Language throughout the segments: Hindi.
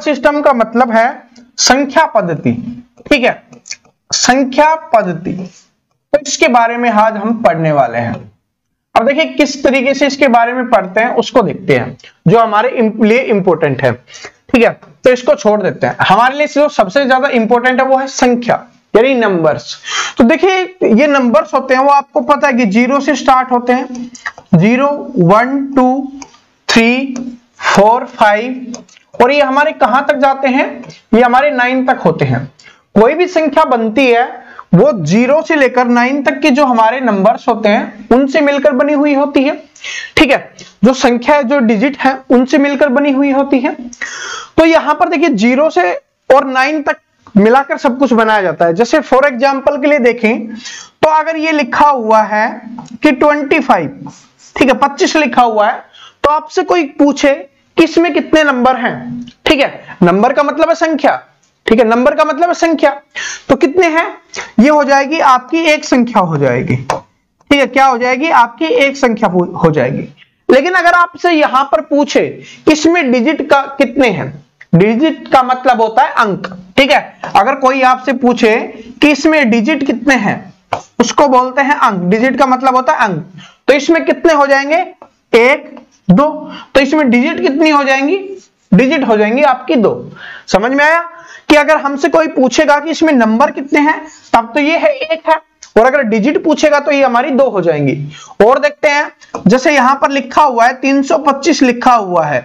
सिस्टम का मतलब है संख्या पद्धति, ठीक है, संख्या पद्धति। तो इसके बारे में आज हम पढ़ने वाले हैं। अब देखिए किस तरीके से इसके बारे में पढ़ते हैं उसको देखते हैं, जो हमारे लिए इंपॉर्टेंट है, ठीक है। तो इसको छोड़ देते हैं, हमारे लिए जो सबसे ज्यादा इंपॉर्टेंट है वो है संख्या यानी नंबर्स। तो देखिए ये नंबर्स होते हैं वो आपको पता है कि 0 से स्टार्ट होते हैं, 0 1 2 3 4 5 और ये हमारे कहां तक जाते हैं, ये हमारे 9 तक होते हैं। कोई भी संख्या बनती है वो 0 से लेकर 9 तक के जो हमारे नंबर्स होते हैं उनसे मिलकर बनी हुई होती है, ठीक है। जो संख्या है, जो डिजिट है, उनसे मिलकर बनी हुई होती है। तो यहां पर देखिए 0 से और 9 तक मिलाकर सब कुछ बनाया जाता है। जैसे फॉर एग्जांपल के लिए देखें तो अगर ये लिखा हुआ है कि 25, ठीक है, 25 लिखा हुआ है, तो आपसे कोई पूछे कि इसमें कितने नंबर हैं, ठीक है, नंबर का मतलब है संख्या, ठीक है, नंबर का मतलब है संख्या, तो कितने हैं, ये हो जाएगी आपकी एक संख्या हो जाएगी, ठीक है, क्या हो जाएगी, आपकी एक संख्या हो जाएगी। लेकिन अगर आपसे यहां पर पूछे इसमें डिजिट का कितने हैं, डिजिट का मतलब होता है अंक, ठीक है, अगर कोई आपसे पूछे कि इसमें डिजिट कितने हैं उसको बोलते हैं अंक, डिजिट का मतलब होता है अंक। तो इसमें कितने हो जाएंगे, 1 2, तो इसमें डिजिट कितनी हो जाएंगी, डिजिट हो जाएंगी आपकी 2। समझ में आया कि अगर हमसे कोई पूछेगा कि इसमें नंबर कितने हैं तब तो ये है 1 है, और अगर डिजिट पूछेगा तो ये हमारी 2 हो जाएंगी। और देखते हैं, जैसे यहां पर लिखा हुआ है 325 लिखा हुआ है,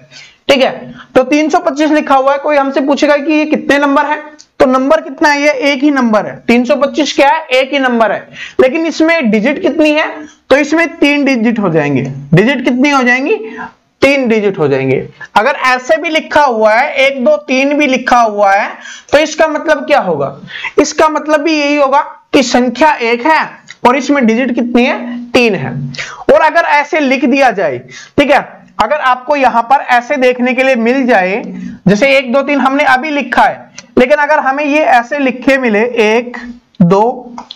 ठीक है, तो 325 लिखा हुआ है, कोई हमसे पूछेगा कि ये कितने नंबर है, तो नंबर कितना है, ये एक ही नंबर है, 325 क्या है, एक ही नंबर है। लेकिन इसमें डिजिट कितनी है, तो इसमें 3 डिजिट हो जाएंगे, डिजिट कितनी हो जाएंगी, 3 डिजिट हो जाएंगे। अगर ऐसे भी लिखा हुआ है 1 2 3 भी लिखा हुआ है तो इसका मतलब क्या होगा, इसका मतलब भी यही होगा कि संख्या 1 है और इसमें डिजिट कितनी है, 3 है। और अगर ऐसे लिख दिया जाए, ठीक है, अगर आपको यहां पर ऐसे देखने के लिए मिल जाए, जैसे 1 2 3 हमने अभी लिखा है, लेकिन अगर हमें ये ऐसे लिखे मिले 1 2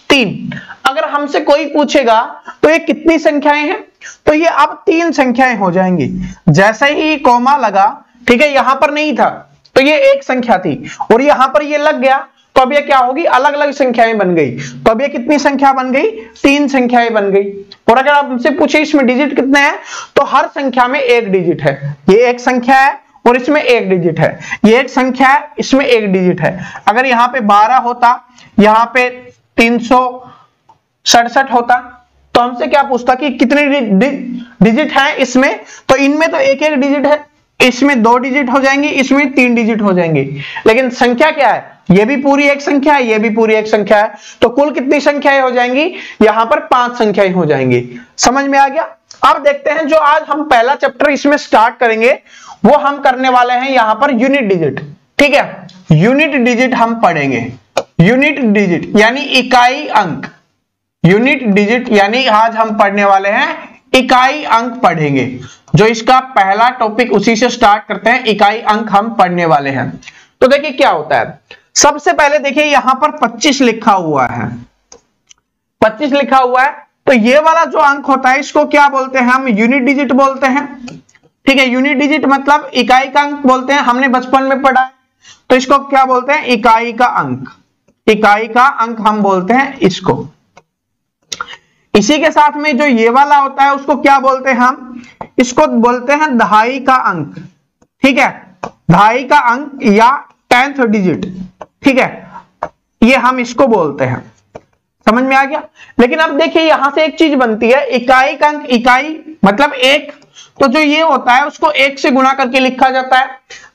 3, अगर हमसे कोई पूछेगा तो ये कितनी संख्याएं हैं, तो ये अब 3 संख्याएं हो जाएंगी। जैसे ही कॉमा लगा, ठीक है, यहां पर नहीं था तो ये एक संख्या थी, और यहां पर ये लग गया तो अब ये क्या होगी, अलग अलग संख्याएं बन गई। तो अब ये कितनी संख्या बन गई, 3 संख्याएं बन गई। और अगर आप हमसे पूछे इसमें डिजिट कितने हैं, तो हर संख्या में एक डिजिट है, ये एक संख्या है और इसमें एक डिजिट है, ये एक संख्या है, इसमें एक डिजिट है। अगर यहाँ पे 12 होता, यहाँ पे 367 होता, तो हमसे क्या पूछता कि कितने डिजिट हैं इसमें, तो इनमें तो एक एक डिजिट है, इसमें 2 डिजिट हो जाएंगे, इसमें 3 डिजिट हो जाएंगे। लेकिन संख्या क्या है, ये भी पूरी एक संख्या है, ये भी पूरी एक संख्या है, तो कुल कितनी संख्याएं हो जाएंगी, यहां पर 5 संख्याएं हो जाएंगी। समझ में आ गया। अब देखते हैं, जो आज हम पहला चैप्टर इसमें स्टार्ट करेंगे वो हम करने वाले हैं यहां पर यूनिट डिजिट, ठीक है, यूनिट डिजिट हम पढ़ेंगे। यूनिट डिजिट यानी इकाई अंक, यूनिट डिजिट यानी आज हम पढ़ने वाले हैं इकाई अंक पढ़ेंगे। जो इसका पहला टॉपिक उसी से स्टार्ट करते हैं, इकाई अंक हम पढ़ने वाले हैं। तो देखिए क्या होता है, सबसे पहले देखिए यहां पर 25 लिखा हुआ है, 25 लिखा हुआ है, तो ये वाला जो अंक होता है इसको क्या बोलते हैं, हम यूनिट डिजिट बोलते हैं, ठीक है। यूनिट डिजिट मतलब इकाई का अंक बोलते हैं, हमने बचपन में पढ़ा है, तो इसको क्या बोलते हैं, इकाई का अंक, इकाई का अंक हम बोलते हैं इसको। इसी के साथ में जो ये वाला होता है उसको क्या बोलते हैं, हम इसको बोलते हैं दहाई का अंक, ठीक है, दहाई का अंक या 10th डिजिट, ठीक है, ये हम इसको बोलते हैं। समझ में आ गया। लेकिन अब देखिए यहां से एक चीज बनती है, इकाई का अंक, इकाई मतलब 1, तो जो ये होता है उसको 1 से गुणा करके लिखा जाता है,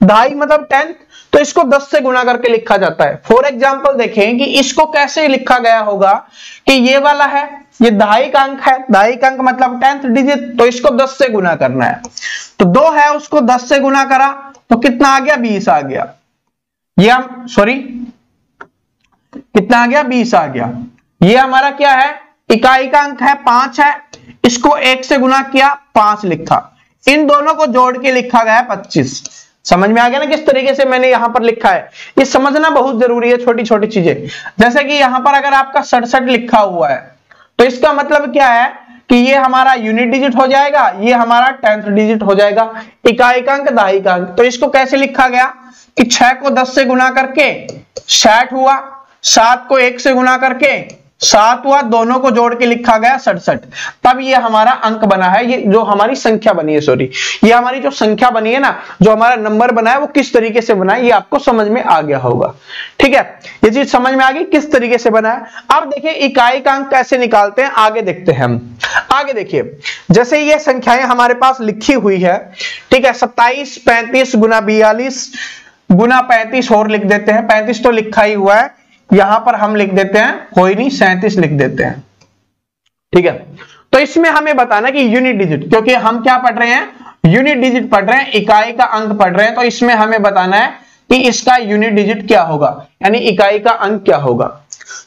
दहाई मतलब 10, तो इसको 10 से गुणा करके लिखा जाता है। फॉर एग्जांपल देखें कि इसको कैसे लिखा गया होगा, कि ये वाला है, ये दहाई का अंक है, दहाई का अंक मतलब 10th डिजिट, तो इसको 10 से गुणा करना है, तो 2 है उसको 10 से गुणा करा तो कितना आ गया, 20 आ गया। ये हम सॉरी कितना आ गया, 20 आ गया। ये हमारा क्या है, इकाई का अंक है, 5 है, इसको 1 से गुणा किया, 5 लिखा, इन दोनों को जोड़ के लिखा गया है 25। समझ में आ गया ना किस तरीके से मैंने यहां पर लिखा है, ये समझना बहुत जरूरी है, छोटी छोटी चीजें। जैसे कि यहां पर अगर आपका 67 लिखा हुआ है तो इसका मतलब क्या है कि ये हमारा यूनिट डिजिट हो जाएगा, ये हमारा 10th डिजिट हो जाएगा, इकाई का अंक दहाई का अंक। तो इसको कैसे लिखा गया कि 6 को 10 से गुना करके 60 हुआ, 7 को 1 से गुना करके 7 हुआ, दोनों को जोड़ के लिखा गया 67। तब ये हमारा अंक बना है, ये जो हमारी संख्या बनी है, सॉरी ये हमारी जो संख्या बनी है ना, जो हमारा नंबर बना है वो किस तरीके से बना है ये आपको समझ में आ गया होगा। ठीक है, ये चीज समझ में आ गई किस तरीके से बना है। अब देखिए इकाई का अंक कैसे निकालते हैं, आगे देखते हैं हम। आगे देखिए, जैसे ये संख्याएं हमारे पास लिखी हुई है, ठीक है, 27 35 गुना 42 गुना 35 और लिख देते हैं, 35 तो लिखा ही हुआ है, यहां पर हम लिख देते हैं कोई नहीं 37 लिख देते हैं। ठीक है, तो इसमें हमें बताना कि यूनिट डिजिट, क्योंकि हम क्या पढ़ रहे हैं, यूनिट डिजिट पढ़ रहे हैं, इकाई का अंक पढ़ रहे हैं, तो इसमें हमें बताना है कि इसका यूनिट डिजिट क्या होगा, यानी इकाई का अंक क्या होगा।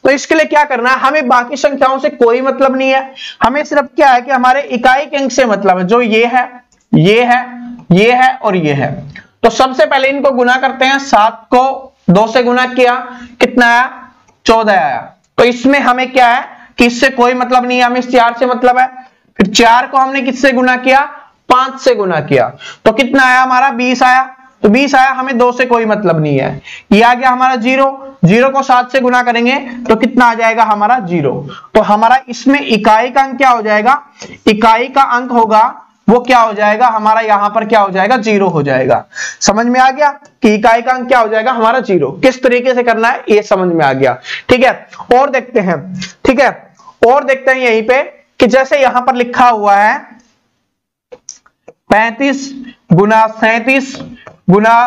तो इसके लिए क्या करना है, हमें बाकी संख्याओं से कोई मतलब नहीं है, हमें सिर्फ क्या है कि हमारे इकाई के अंक से मतलब है, जो ये है, ये है, ये है और ये है। तो सबसे पहले इनको गुना करते हैं, 7 को 2 से गुना किया, कितना आया 14 आया। तो इसमें हमें क्या है कि इससे कोई मतलब नहीं है, हमें 4 से मतलब है। फिर 4 को हमने किससे गुना किया, 5 से गुना किया, तो कितना आया हमारा 20 आया। तो 20 आया, हमें 2 से कोई मतलब नहीं है। ये आ गया हमारा 0, 0 को 7 से गुना करेंगे तो कितना आ जाएगा हमारा 0। तो हमारा इसमें इकाई का अंक क्या हो जाएगा, इकाई का अंक होगा वो क्या हो जाएगा हमारा, यहां पर क्या हो जाएगा 0 हो जाएगा। समझ में आ गया कि इकाई का अंक क्या हो जाएगा हमारा 0। किस तरीके से करना है ये समझ में आ गया। ठीक है, और देखते हैं, ठीक है, और देखते हैं यहीं पे कि जैसे यहां पर लिखा हुआ है 35 गुना 37 गुना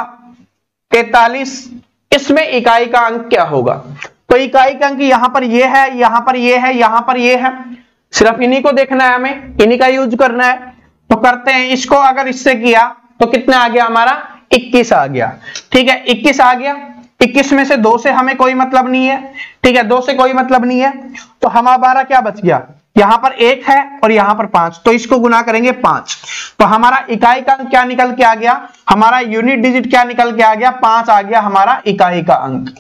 43, इसमें इकाई का अंक क्या होगा। तो इकाई का अंक यहां पर ये है, यहां पर ये है, यहां पर ये है, सिर्फ इन्हीं को देखना है, हमें इन्हीं का यूज करना है। तो करते हैं इसको, अगर इससे किया तो कितना आ गया हमारा 21 आ गया। ठीक है, 21 आ गया, 21 में से 2 से हमें कोई मतलब नहीं है। ठीक है, 2 से कोई मतलब नहीं है, तो हमारा क्या बच गया, यहां पर 1 है और यहां पर 5, तो इसको गुना करेंगे 5। तो हमारा इकाई का अंक क्या निकल के आ गया, हमारा यूनिट डिजिट क्या निकल के आ गया, 5 आ गया हमारा इकाई का अंक।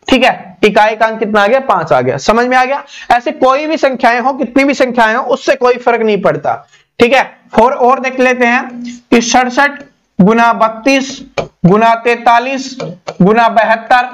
ठीक है, इकाई का अंक कितना आ गया, 5 आ गया। समझ में आ गया। ऐसे कोई भी संख्याएं हो, कितनी भी संख्याएं हो, उससे कोई फर्क नहीं पड़ता। ठीक है, और देख लेते हैं कि 67 गुना 32 गुना 43 गुना 72,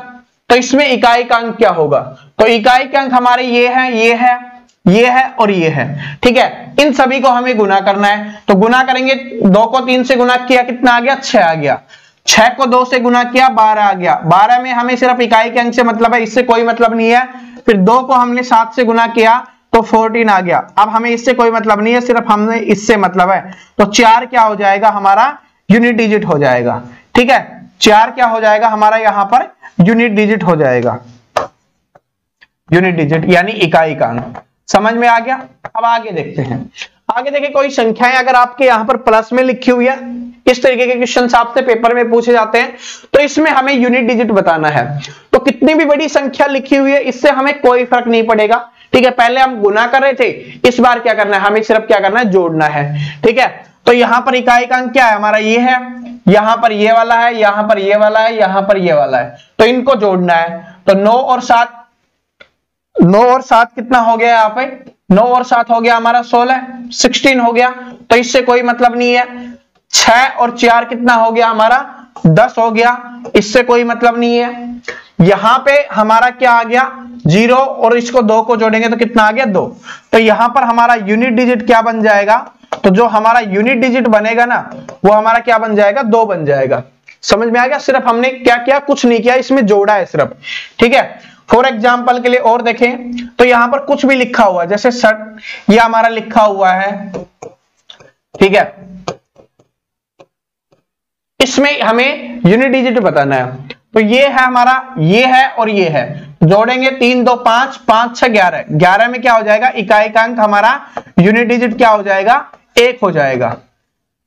तो इसमें इकाई का अंक क्या होगा। तो इकाई के अंक हमारे ये है, ये है, ये है और ये है। ठीक है, इन सभी को हमें गुना करना है, तो गुना करेंगे, 2 को 3 से गुना किया, कितना आ गया 6 आ गया, 6 को 2 से गुना किया 12 आ गया, 12 में हमें सिर्फ इकाई के अंक से मतलब है, इससे कोई मतलब नहीं है। फिर 2 को हमने 7 से गुना किया तो 14 आ गया, अब हमें इससे कोई मतलब नहीं है, सिर्फ हमने इससे मतलब है। तो 4 क्या हो जाएगा हमारा यूनिट डिजिट हो जाएगा। ठीक है, 4 क्या हो जाएगा हमारा यहां पर यूनिट डिजिट हो जाएगा, यूनिट डिजिट यानी इकाई का अंक। समझ में आ गया। अब आगे देखते हैं, आगे देखिए कोई संख्याएं अगर आपके यहां पर प्लस में लिखी हुई है, इस तरीके के क्वेश्चन आपसे पेपर में पूछे जाते हैं, तो इसमें हमें यूनिट डिजिट बताना है। तो कितनी भी बड़ी संख्या लिखी हुई है इससे हमें कोई फर्क नहीं पड़ेगा। ठीक है, पहले हम गुना कर रहे थे, इस बार क्या करना है, हमें सिर्फ क्या करना है, जोड़ना है। ठीक है, तो यहां पर इकाई का अंक क्या है हमारा, ये है, यहां पर ये वाला है, यहां पर ये वाला है, यहां पर ये वाला है, तो इनको जोड़ना है। तो 9 और 7, 9 और 7 कितना हो गया यहाँ पे, 9 और 7 हो गया हमारा 16, 16 हो गया, तो इससे कोई मतलब नहीं है। 6 और 4 कितना हो गया हमारा 10 हो गया, इससे कोई मतलब नहीं है। यहां पे हमारा क्या आ गया 0 और इसको 2 को जोड़ेंगे तो कितना आ गया 2। तो यहां पर हमारा यूनिट डिजिट क्या बन जाएगा, तो जो हमारा यूनिट डिजिट बनेगा ना वो हमारा क्या बन जाएगा, 2 बन जाएगा। समझ में आ गया। सिर्फ हमने क्या किया, कुछ नहीं किया, इसमें जोड़ा है सिर्फ। ठीक है, फॉर एग्जाम्पल के लिए और देखें तो यहां पर कुछ भी लिखा हुआ है, जैसे 60 ये हमारा लिखा हुआ है। ठीक है, इसमें हमें यूनिट डिजिट बताना है। तो ये है हमारा, ये है और ये है, जोड़ेंगे 3 2 5 5 6 11, 11 में क्या हो जाएगा इकाई का अंक हमारा यूनिट डिजिट क्या हो जाएगा 1 हो जाएगा।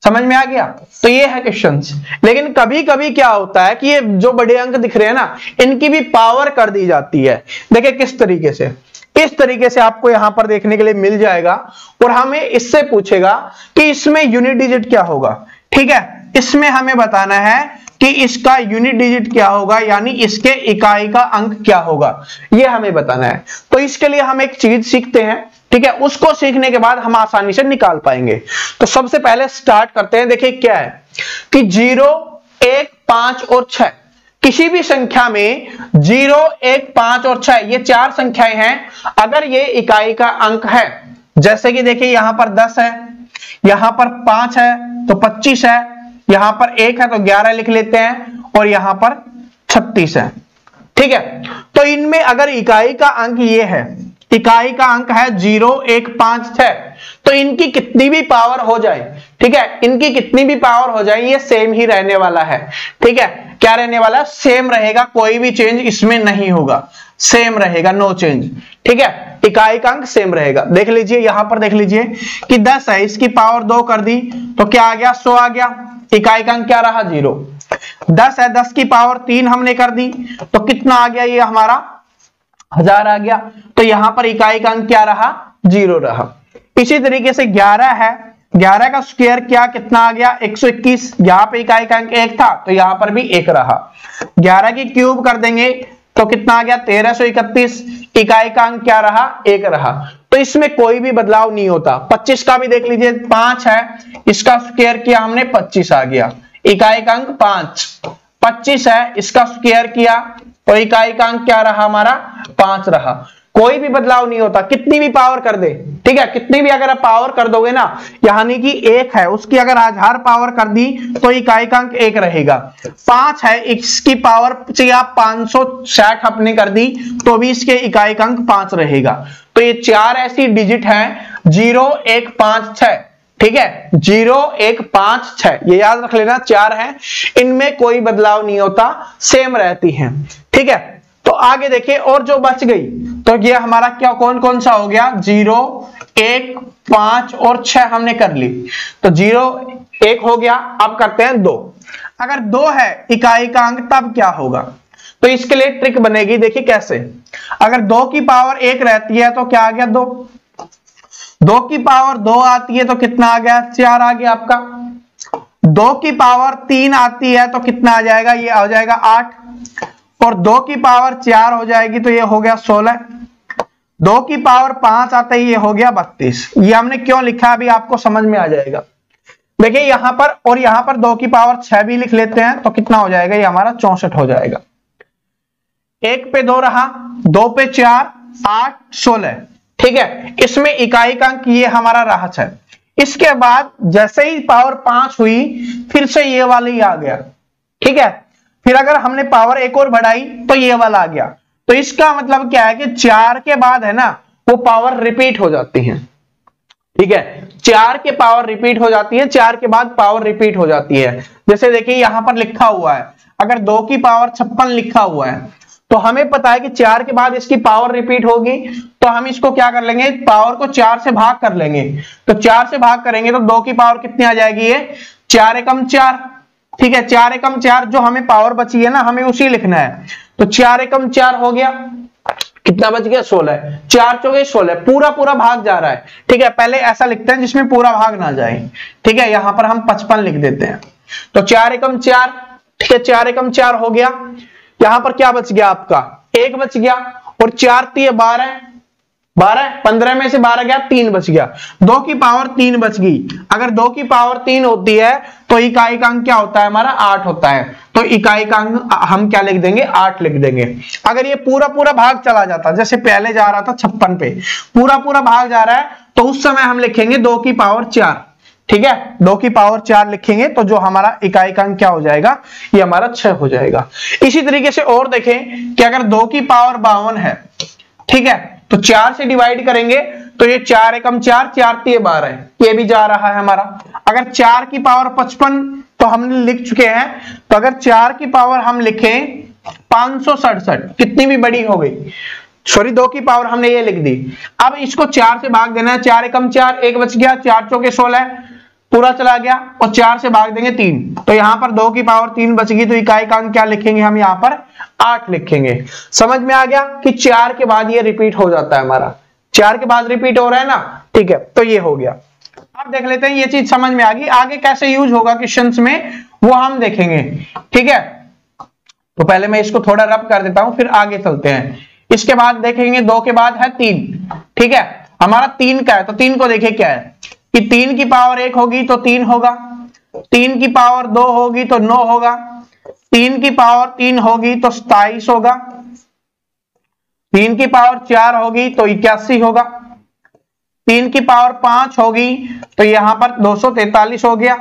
समझ में आ गया। तो ये है क्वेश्चंस। लेकिन कभी कभी क्या होता है कि ये जो बड़े अंक दिख रहे हैं ना, इनकी भी पावर कर दी जाती है। देखिए किस तरीके से, इस तरीके से आपको यहां पर देखने के लिए मिल जाएगा और हमें इससे पूछेगा कि इसमें यूनिट डिजिट क्या होगा। ठीक है, इसमें हमें बताना है कि इसका यूनिट डिजिट क्या होगा, यानी इसके इकाई का अंक क्या होगा, यह हमें बताना है। तो इसके लिए हम एक चीज सीखते हैं ठीक है, उसको सीखने के बाद हम आसानी से निकाल पाएंगे। तो सबसे पहले स्टार्ट करते हैं। देखिए क्या है कि 0, 1, 5 और 6, किसी भी संख्या में 0, 1, 5 और 6 ये 4 संख्याएं हैं। अगर ये इकाई का अंक है, जैसे कि देखिए यहां पर 10 है, यहां पर 5 है तो 25 है, यहां पर 1 है तो 11 लिख लेते हैं, और यहां पर 36 है। ठीक है, तो इनमें अगर इकाई का अंक ये है, इकाई का अंक है 0, 1, 5, 6, तो इनकी कितनी भी पावर हो जाए, ठीक है, इनकी कितनी भी पावर हो जाए ये सेम ही रहने वाला है। ठीक है, क्या रहने वाला है? सेम रहेगा, कोई भी चेंज इसमें नहीं होगा, सेम रहेगा, नो चेंज। ठीक है, इकाई का अंक सेम रहेगा। देख लीजिए यहां पर, देख लीजिए कि 10 है, इसकी पावर 2 कर दी तो क्या आ गया? 100 आ गया। इकाई का अंक क्या रहा? 0। 10 है, 10 की पावर 3 हमने कर दी तो कितना आ गया? ये हमारा 1000 आ गया। तो यहां पर इकाई का अंक क्या रहा? 0 रहा। इसी तरीके से 11 है, 11 का स्क्वायर क्या कितना आ गया? 121। यहां पे इकाई का अंक 1 था तो यहां पर भी 1 रहा। 11 की क्यूब कर देंगे तो कितना आ गया? 1331। इकाई का अंक क्या रहा? 1 रहा। तो इसमें कोई भी बदलाव नहीं होता। 25 का भी देख लीजिए, 5 है, इसका स्क्वायर किया हमने, 25 आ गया। इकाई का अंक 5। 25 है, इसका स्क्वायर किया तो इकाई का अंक क्या रहा? हमारा 5 रहा। कोई भी बदलाव नहीं होता, कितनी भी पावर कर दे। ठीक है, कितनी भी अगर आप पावर कर दोगे ना, यानी कि 1 है, उसकी अगर 1000 पावर कर दी तो इकाई का अंक 1 रहेगा। 5 है, इसकी पावर चाहिए आप 560 अपने कर दी तो भी इसके इकाई का अंक 5 रहेगा। तो ये 4 ऐसी डिजिट हैं, 0, 1, 5, 6। ठीक है, 0, 1, 5, 6 ये याद रख लेना, 4 है, इनमें कोई बदलाव नहीं होता, सेम रहती हैं। ठीक है, तो आगे देखिए, और जो बच गई तो ये हमारा क्या, कौन कौन सा हो गया? 0, 1, 5 और 6 हमने कर ली। तो 0, 1 हो गया। अब करते हैं 2। अगर 2 है इकाई का अंक तब क्या होगा? तो इसके लिए ट्रिक बनेगी, देखिए कैसे। अगर 2 की पावर 1 रहती है तो क्या आ गया? 2। 2 की पावर 2 आती है तो कितना आ गया? 4 आ गया आपका। 2 की पावर 3 आती है तो कितना आ जाएगा? ये आ जाएगा 8। और 2 की पावर 4 हो जाएगी तो ये हो गया 16। 2 की पावर 5 आते ही ये हो गया 32। ये हमने क्यों लिखा अभी आपको समझ में आ जाएगा। देखिए यहां पर, और यहां पर 2 की पावर 6 भी लिख लेते हैं तो कितना हो जाएगा? ये हमारा 64 हो जाएगा। 1 पे 2 रहा, 2 पे 4, 8, 16। ठीक है, इसमें इकाई का अंक ये हमारा रहा 6। इसके बाद जैसे ही पावर 5 हुई फिर से ये वाला ही आ गया। ठीक है, फिर अगर हमने पावर 1 और बढ़ाई तो ये वाला आ गया। तो इसका मतलब क्या है कि 4 के बाद है ना, वो पावर रिपीट हो जाती है। ठीक है, 4 के पावर रिपीट हो जाती है, 4 के बाद पावर रिपीट हो जाती है। जैसे देखिए यहां पर लिखा हुआ है, अगर 2 की पावर 56 लिखा हुआ है तो हमें पता है कि 4 के बाद इसकी पावर रिपीट होगी, तो हम इसको क्या कर लेंगे? पावर को 4 से भाग कर लेंगे। तो 4 से भाग करेंगे तो 2 की पावर कितनी आ जाएगी? ये 4 एकम 4। ठीक है, 4 एकम 4 जो हमें पावर बची है ना, हमें उसी लिखना है। तो 4 एकम 4 हो गया, कितना बच गया? 16। 4 चौके 16, पूरा पूरा भाग जा रहा है। ठीक है, पहले ऐसा लिखते हैं जिसमें पूरा भाग ना जाए। ठीक है, यहां पर हम 55 लिख देते हैं। तो 4 एकम 4, ठीक है, 4 एकम 4 हो गया। यहां पर क्या बच गया आपका? 1 बच गया, और 4 3 12, 12, 15 में से 12 गया, 3 बच गया। 2 की पावर 3 बच गई। अगर 2 की पावर 3 होती है तो इकाई का अंक क्या होता है? हमारा 8 होता है। तो इकाई का अंक हम क्या लिख देंगे? 8 लिख देंगे। अगर ये पूरा पूरा भाग चला जाता, जैसे पहले जा रहा था 56 पे, पूरा पूरा भाग जा रहा है, तो उस समय हम लिखेंगे 2 की पावर 4। ठीक है, 2 की पावर 4 लिखेंगे तो जो हमारा इकाई का अंक क्या हो जाएगा? ये हमारा 6 हो जाएगा। इसी तरीके से और देखें कि अगर 2 की पावर 52 है, ठीक है, तो 4 से डिवाइड करेंगे तो ये 4 एकम 4, 4 3 12, ये भी जा रहा है हमारा। अगर 4 की पावर 55 तो हमने लिख चुके हैं, तो अगर 4 की पावर हम लिखें 567, कितनी भी बड़ी हो गई, सॉरी 2 की पावर हमने ये लिख दी। अब इसको 4 से भाग देना है, 4 एकम 4, 1 बच गया, 4 चौके 16 पूरा चला गया, और 4 से भाग देंगे 3, तो यहां पर 2 की पावर 3 बच गई। तो इकाई का अंक क्या लिखेंगे हम? यहां पर 8 लिखेंगे। समझ में आ गया कि 4 के बाद ये रिपीट हो जाता है हमारा, 4 के बाद रिपीट हो रहा है ना। ठीक है, तो ये हो गया। अब देख लेते हैं, ये चीज समझ में आ गई, आगे कैसे यूज होगा क्वेश्चंस में वो हम देखेंगे। ठीक है, तो पहले मैं इसको थोड़ा रब कर देता हूं, फिर आगे चलते हैं। इसके बाद देखेंगे 2 के बाद है 3। ठीक है, हमारा 3 का है, तो 3 को देखिए क्या है कि 3 की पावर 1 होगी तो 3 होगा, 3 की पावर 2 होगी तो 9 होगा, 3 की पावर 3 होगी तो 27 होगा, 3 की पावर 4 होगी तो 81 होगा, 3 की पावर 5 होगी तो यहां पर 243 हो गया।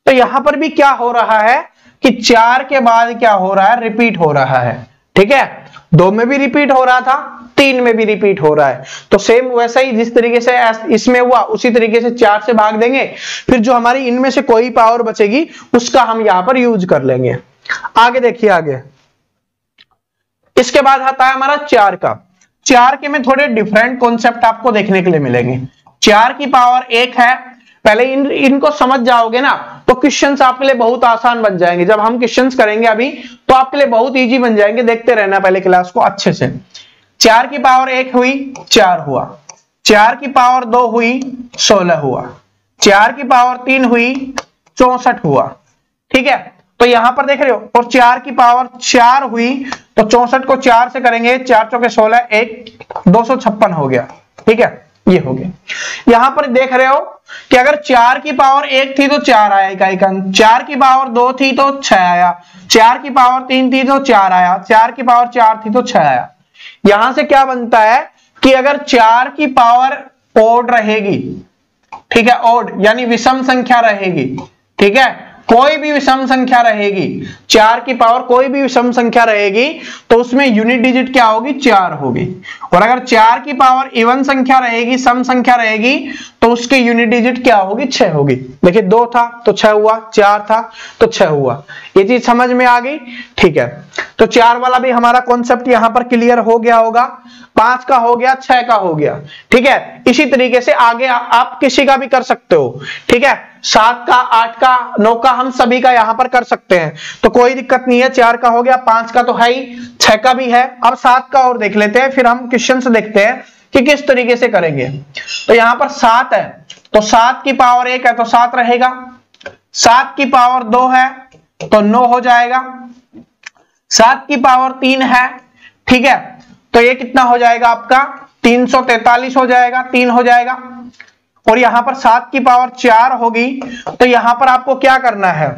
तो यहां पर भी क्या हो रहा है कि 4 के बाद क्या हो रहा है, रिपीट हो रहा है। ठीक है, 2 में भी रिपीट हो रहा था, 3 में भी रिपीट हो रहा है। तो सेम वैसा ही जिस तरीके से इसमें हुआ उसी तरीके से 4 से भाग देंगे, फिर जो हमारी इनमें से कोई पावर बचेगी उसका हम यहां पर यूज कर लेंगे। आगे देखिए, आगे इसके बाद आता है हमारा 4 का। 4 के में थोड़े डिफरेंट कॉन्सेप्ट आपको देखने के लिए मिलेंगे। 4 की पावर 1 है, पहले इनको समझ जाओगे ना तो क्वेश्चंस आपके लिए बहुत आसान बन जाएंगे। जब हम क्वेश्चंस करेंगे अभी तो आपके लिए बहुत इजी बन जाएंगे, देखते रहना पहले क्लास को अच्छे से। 4 की पावर 1 हुई 4 हुआ, 4 की पावर 2 हुई 16 हुआ, 4 की पावर 3 हुई 64 हुआ। ठीक है, तो यहां पर देख रहे हो, और 4 की पावर 4 हुई तो 64 को 4 से करेंगे, 4 चौके 16, 256 हो गया। ठीक है, ये हो गया। यहां पर देख रहे हो कि अगर 4 की पावर 1 थी तो 4 आया इकाई अंक, 4 की पावर 2 थी तो 6 आया, 4 की पावर 3 थी तो 4 आया, 4 की पावर 4 थी तो 6 आया। यहां से क्या बनता है कि अगर 4 की पावर ओड रहेगी, ठीक है, ओड यानी विषम संख्या रहेगी, ठीक है, कोई भी विषम संख्या रहेगी, 4 की पावर कोई भी विषम संख्या रहेगी तो उसमें यूनिट डिजिट क्या होगी, 4 होगी। और अगर 4 की पावर इवन संख्या रहेगी, सम संख्या रहेगी, तो उसकी यूनिट डिजिट क्या होगी, 6 होगी। देखिए 2 था तो 6 हुआ, 4 था तो 6 हुआ। ये चीज समझ में आ गई। ठीक है, तो 4 वाला भी हमारा कॉन्सेप्ट यहां पर क्लियर हो गया होगा। 5 का हो गया, 6 का हो गया। ठीक है, इसी तरीके से आगे आप किसी का भी कर सकते हो। ठीक है, 7 का, 8 का, 9 का, हम सभी का यहां पर कर सकते हैं, तो कोई दिक्कत नहीं है। 4 का हो गया, 5 का तो है ही, 6 का भी है। अब 7 का और देख लेते हैं, फिर हम क्वेश्चन से देखते हैं कि किस तरीके से करेंगे। तो यहां पर 7 है तो 7 की पावर 1 है तो 7 रहेगा, 7 की पावर 2 है तो 9 हो जाएगा, 7 की पावर 3 है, ठीक है, तो ये कितना हो जाएगा आपका, 343 हो जाएगा, 3 हो जाएगा। और यहां पर 7 की पावर 4 होगी तो यहां पर आपको क्या करना है,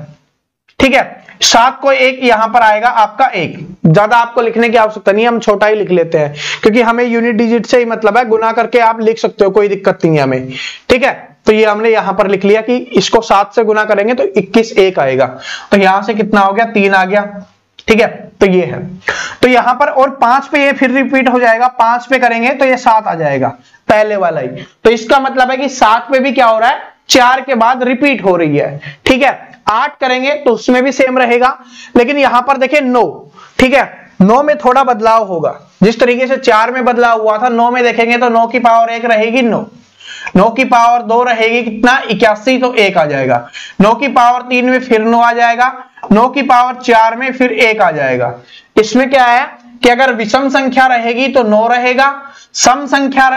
ठीक है, 7 को 1 यहां पर आएगा आपका 1, ज्यादा आपको लिखने की आवश्यकता नहीं, हम छोटा ही लिख लेते हैं क्योंकि हमें यूनिट डिजिट से ही मतलब है, गुना करके आप लिख सकते हो, कोई दिक्कत नहीं है हमें। ठीक है, तो ये हमने यहां पर लिख लिया कि इसको 7 से गुना करेंगे तो 21 1 आएगा, तो यहां से कितना हो गया, 3 आ गया। ठीक है, तो ये है, तो यहां पर और 5 पे ये फिर रिपीट हो जाएगा, 5 पे करेंगे तो ये 7 आ जाएगा, पहले वाला ही। तो इसका मतलब है कि 7 पे भी क्या हो रहा है, 4 के बाद रिपीट हो रही है। ठीक है, 8 करेंगे तो उसमें भी सेम रहेगा, लेकिन यहां पर देखिए 9, ठीक है, 9 में थोड़ा बदलाव होगा, जिस तरीके से 4 में बदलाव हुआ था, 9 में देखेंगे तो 9 की पावर 1 रहेगी 9, 9 की पावर 2 रहेगी कितना, 81, तो 1 आ जाएगा, 9 की पावर 3 में फिर 9 आ जाएगा, 9 की पावर 4 में फिर 1 आ जाएगा। इसमें क्या है कि अगर विषम संख्या रहेगी तो 9 रहेगा, सम संख्या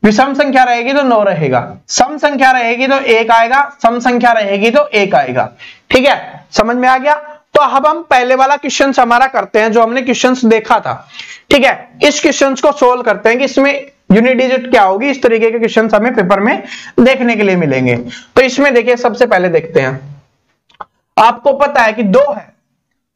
विषम संख्या रहेगी तो 9 रहेगा, सम संख्या रहेगी तो 1 आएगा, सम संख्या रहेगी तो 1 आएगा। ठीक है, समझ में आ गया। तो अब हम पहले वाला क्वेश्चन हमारा करते हैं जो हमने क्वेश्चन देखा था। ठीक है, इस क्वेश्चन को सोल्व करते हैं कि इसमें यूनिट डिजिट क्या होगी। इस तरीके के क्वेश्चन हमें पेपर में देखने के लिए मिलेंगे। तो इसमें देखिए, सबसे पहले देखते हैं, आपको पता है कि 2 है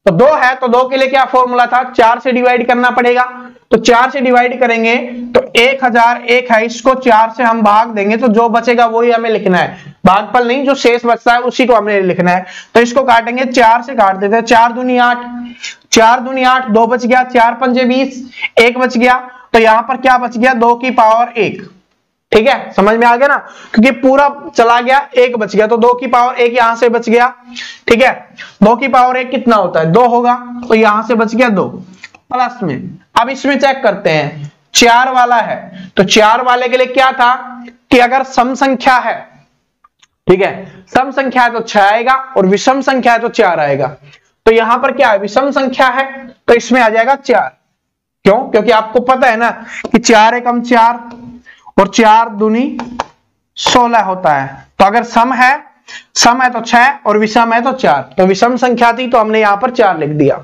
तो 2 है तो 2 के लिए क्या फॉर्मूला था, 4 से डिवाइड करना पड़ेगा। तो 4 से डिवाइड करेंगे तो 1001 है, इसको 4 से हम भाग देंगे तो जो बचेगा वही हमें लिखना है, भागफल नहीं, जो शेष बचता है उसी को हमें लिखना है। तो इसको काटेंगे, 4 से काट देते हैं, 4 दूनी 8, 4 दूनी 8, 2 बच गया, 4 पंजे 20, 1 बच गया। तो यहां पर क्या बच गया, 2 की पावर 1। ठीक है, समझ में आ गया ना, क्योंकि पूरा चला गया, 1 बच गया, तो 2 की पावर 1 यहां से बच गया। ठीक है, 2 की पावर 1 कितना होता है, 2 होगा, तो यहां से बच गया 2 प्लस में। अब इसमें चेक करते हैं, 4 वाला है तो 4 वाले के लिए क्या था कि अगर सम संख्या है, ठीक है, सम संख्या है तो 6 आएगा और विषम संख्या है तो 4 आएगा। तो यहां पर क्या है, विषम संख्या है तो इसमें आ जाएगा 4। क्यों, क्योंकि आपको पता है ना कि 4 एकम 4 और 4 दूनी 16 होता है। तो अगर सम है तो 6 और विषम है तो 4, तो विषम संख्या थी तो हमने यहां पर 4 लिख दिया।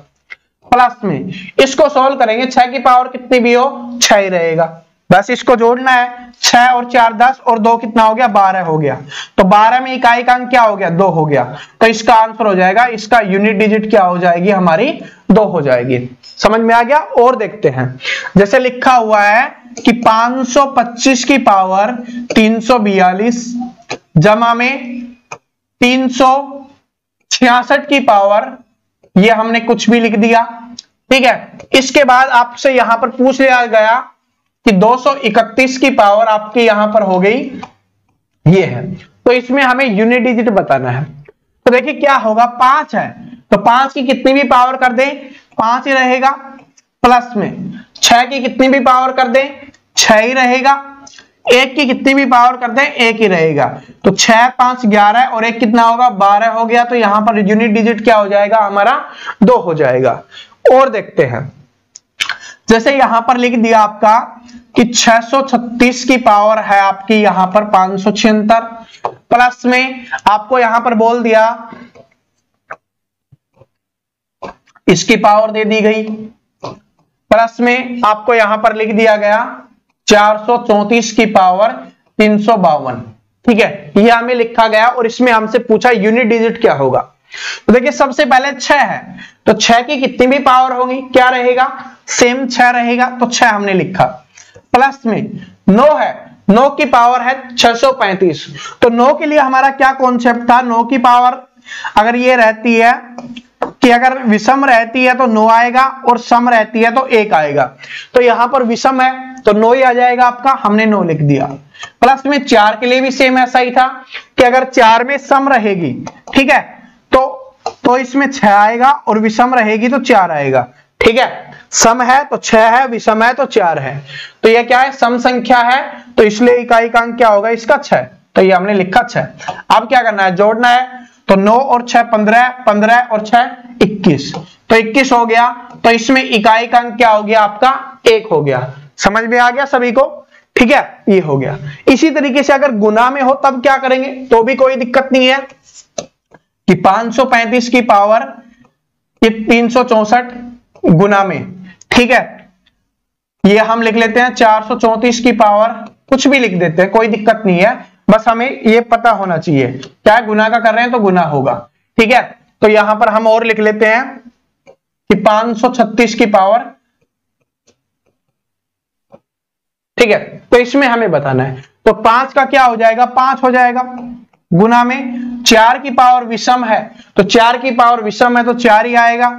प्लस में इसको सोल्व करेंगे, 6 की पावर कितनी भी हो 6 ही रहेगा। बस इसको जोड़ना है। 6 और 4 10 और 2 कितना हो गया 12 हो गया। तो 12 में इकाई का अंक क्या हो गया 2 हो गया। तो इसका आंसर हो जाएगा, इसका यूनिट डिजिट क्या हो जाएगी हमारी 2 हो जाएगी। समझ में आ गया। और देखते हैं, जैसे लिखा हुआ है कि 525 की पावर 342 जमा में 366 की पावर, ये हमने कुछ भी लिख दिया। ठीक है, इसके बाद आपसे यहां पर पूछ लिया गया कि 231 की पावर आपकी यहां पर हो गई ये है। तो इसमें हमें यूनिट डिजिट बताना है। तो देखिए क्या होगा, 5 है तो 5 की कितनी भी पावर कर दें 5 ही रहेगा, प्लस में 6 की कितनी भी पावर कर दें 6 ही रहेगा, 1 की कितनी भी पावर कर दें 1 ही रहेगा। तो 6 5 11 और 1 कितना होगा 12 हो गया। तो यहां पर यूनिट डिजिट क्या हो जाएगा हमारा 2 हो जाएगा। और देखते हैं, जैसे यहां पर लिख दिया आपका कि 636 की पावर है आपकी यहां पर 576, प्लस में आपको यहां पर बोल दिया इसकी पावर दे दी गई, प्लस में आपको यहां पर लिख दिया गया 434 की पावर 352। ठीक है, ये हमें लिखा गया और इसमें हमसे पूछा यूनिट डिजिट क्या होगा। तो देखिए सबसे पहले 6 है तो 6 की कितनी भी पावर होगी क्या रहेगा सेम 6 रहेगा, तो 6 हमने लिखा। प्लस में 9 है, 9 की पावर है 635। तो 9 के लिए हमारा क्या कॉन्सेप्ट था, 9 की पावर अगर ये रहती है कि अगर विषम रहती है तो 9 आएगा और सम रहती है तो 1 आएगा। तो यहां पर विषम है तो 9 ही आ जाएगा आपका, हमने 9 लिख दिया। प्लस में 4 के लिए भी सेम ऐसा ही था कि अगर 4 में सम रहेगी, ठीक है, तो इसमें 6 आएगा और विषम रहेगी तो 4 आएगा। ठीक है, सम है तो 6 है, विषम है तो 4 है। तो ये क्या है सम संख्या है, तो इसलिए इकाई का अंक क्या होगा इसका 6। तो ये हमने लिखा 6। अब क्या करना है जोड़ना है, तो 9 और 6 15, 15 और 6 21, तो 21 हो गया। तो इसमें इकाई का अंक क्या हो गया आपका 1 हो गया। समझ में आ गया सभी को। ठीक है, ये हो गया। इसी तरीके से अगर गुना में हो तब क्या करेंगे, तो भी कोई दिक्कत नहीं है कि 535 की पावर 364 गुना में, ठीक है, ये हम लिख लेते हैं 434 की पावर, कुछ भी लिख देते हैं कोई दिक्कत नहीं है, बस हमें ये पता होना चाहिए क्या गुना का कर रहे हैं तो गुना होगा। ठीक है, तो यहां पर हम और लिख लेते हैं कि 536 की पावर, ठीक है, तो इसमें हमें बताना है। तो 5 का क्या हो जाएगा 5 हो जाएगा, गुना में 4 की पावर विषम है तो 4 की पावर विषम है तो 4 ही आएगा,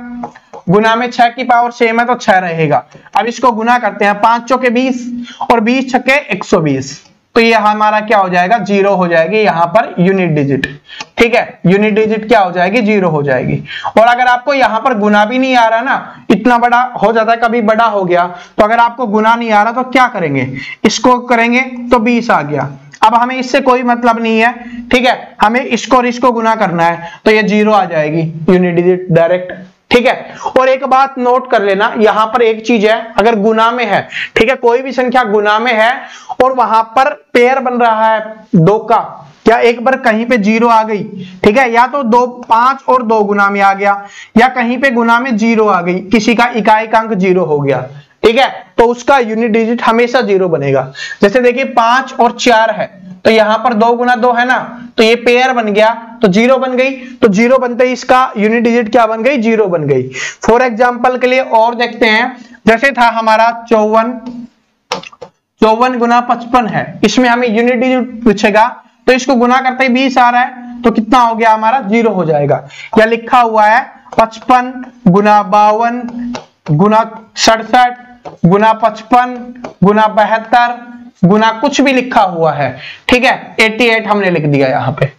गुना में 6 की पावर सेम है तो 6 रहेगा। अब इसको गुना करते हैं, 5 चौके 20 और 20 छक्के 120, तो ये हमारा क्या हो जाएगा 0 हो जाएगी यहां पर यूनिट डिजिट। ठीक है, यूनिट डिजिट क्या हो जाएगी 0 हो जाएगी। और अगर आपको यहां पर गुना भी नहीं आ रहा ना, इतना बड़ा हो जाता है कभी बड़ा हो गया, तो अगर आपको गुना नहीं आ रहा तो क्या करेंगे, इसको करेंगे तो 20 आ गया। अब हमें इससे कोई मतलब नहीं है, ठीक है, हमें इसको और इसको गुना करना है तो ये 0 आ जाएगी यूनिट डिजिट डायरेक्ट। ठीक है, और एक बात नोट कर लेना, यहां पर एक चीज है, अगर गुना में है, ठीक है, कोई भी संख्या गुना में है और वहां पर पेयर बन रहा है 2 का, या एक बार कहीं पे 0 आ गई, ठीक है, या तो 2 5 और 2 गुना में आ गया, या कहीं पे गुना में 0 आ गई, किसी का इकाई का अंक 0 हो गया, ठीक है, तो उसका यूनिट डिजिट हमेशा 0 बनेगा। जैसे देखिए 5 और 4 है तो यहां पर 2 गुना 2 है ना, तो ये पेयर बन गया तो 0 बन गई, तो 0 बनते ही इसका यूनिट डिजिट क्या बन गई 0 बन गई। फॉर एग्जांपल के लिए और देखते हैं, जैसे था हमारा 54 गुना 55 है, इसमें हमें यूनिट डिजिट पूछेगा तो इसको गुना करते ही 20 आ रहा है तो कितना हो गया हमारा 0 हो जाएगा। या लिखा हुआ है 55 गुना 52 गुना 67 गुना 55 गुना 72 गुना कुछ भी लिखा हुआ है, ठीक है, 88 हमने लिख दिया। यहां पे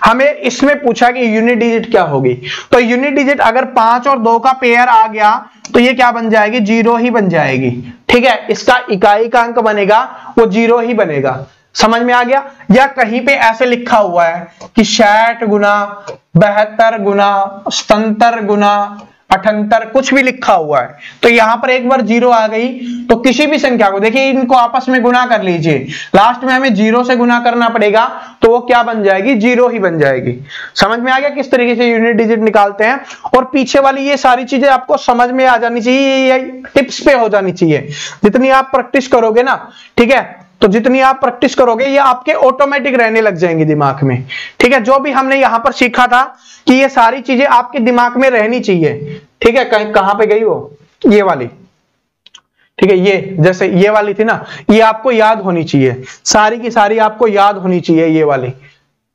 हमें इसमें पूछा कि यूनिट डिजिट क्या होगी, तो यूनिट डिजिट अगर 5 और 2 का पेयर आ गया तो ये क्या बन जाएगी 0 ही बन जाएगी। ठीक है, इसका इकाई का अंक बनेगा वो 0 ही बनेगा। समझ में आ गया। या कहीं पे ऐसे लिखा हुआ है कि 60 गुना 72 गुना 77 गुना 78 कुछ भी लिखा हुआ है, तो यहां पर एक बार 0 आ गई तो किसी भी संख्या को देखिए इनको आपस में गुना कर लीजिए, लास्ट में हमें 0 से गुना करना पड़ेगा तो वो क्या बन जाएगी, 0 ही बन जाएगी। समझ में आ गया किस तरीके से यूनिट डिजिट निकालते हैं। और पीछे वाली ये सारी चीजें आपको समझ में आ जानी चाहिए, ये टिप्स पे हो जानी चाहिए। जितनी आप प्रैक्टिस करोगे ना, ठीक है, तो जितनी आप प्रैक्टिस करोगे ये आपके ऑटोमेटिक रहने लग जाएंगी दिमाग में। ठीक है, जो भी हमने यहां पर सीखा था कि ये सारी चीजें आपके दिमाग में रहनी चाहिए। ठीक है, कहां पे गई वो, ये वाली, ठीक है, ये जैसे ये वाली थी ना, ये आपको याद होनी चाहिए, सारी की सारी आपको याद होनी चाहिए ये वाली।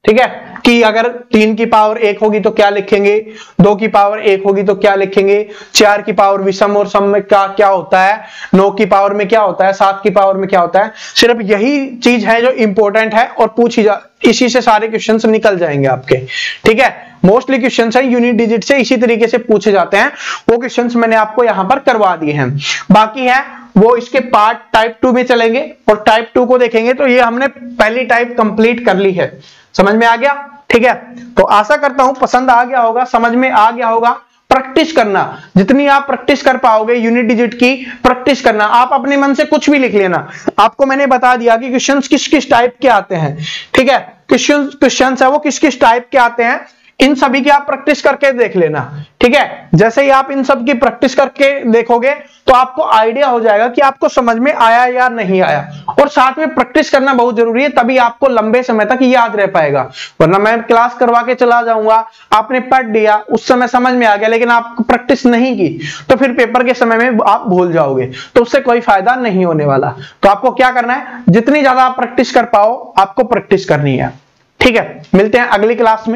ठीक है, कि अगर 3 की पावर 1 होगी तो क्या लिखेंगे, 2 की पावर 1 होगी तो क्या लिखेंगे, 4 की पावर विषम और सम में क्या होता है, 9 की पावर में क्या होता है, 7 की पावर में क्या होता है। सिर्फ यही चीज है जो इंपॉर्टेंट है और पूछी जा, इसी से सारे क्वेश्चंस निकल जाएंगे आपके। ठीक है, मोस्टली क्वेश्चंस है यूनिट डिजिट से इसी तरीके से पूछे जाते हैं, वो क्वेश्चंस मैंने आपको यहां पर करवा दिए हैं। बाकी है वो इसके पार्ट टाइप 2 में चलेंगे और टाइप 2 को देखेंगे। तो ये हमने पहली टाइप कंप्लीट कर ली है, समझ में आ गया। ठीक है, तो आशा करता हूं पसंद आ गया होगा, समझ में आ गया होगा। प्रैक्टिस करना, जितनी आप प्रैक्टिस कर पाओगे यूनिट डिजिट की प्रैक्टिस करना। आप अपने मन से कुछ भी लिख लेना, आपको मैंने बता दिया कि क्वेश्चंस किस किस टाइप के आते हैं। ठीक है, क्वेश्चंस है वो किस किस टाइप के आते हैं, इन सभी की आप प्रैक्टिस करके देख लेना। ठीक है, जैसे ही आप इन सब की प्रैक्टिस करके देखोगे तो आपको आइडिया हो जाएगा कि आपको समझ में आया या नहीं आया। और साथ में प्रैक्टिस करना बहुत जरूरी है, तभी आपको लंबे समय तक याद रह पाएगा। वरना मैं क्लास करवा के चला जाऊंगा, आपने पढ़ लिया, उस समय समझ में आ गया, लेकिन आप प्रैक्टिस नहीं की तो फिर पेपर के समय में आप भूल जाओगे, तो उससे कोई फायदा नहीं होने वाला। तो आपको क्या करना है, जितनी ज्यादा आप प्रैक्टिस कर पाओ आपको प्रैक्टिस करनी है। ठीक है, मिलते हैं अगली क्लास में।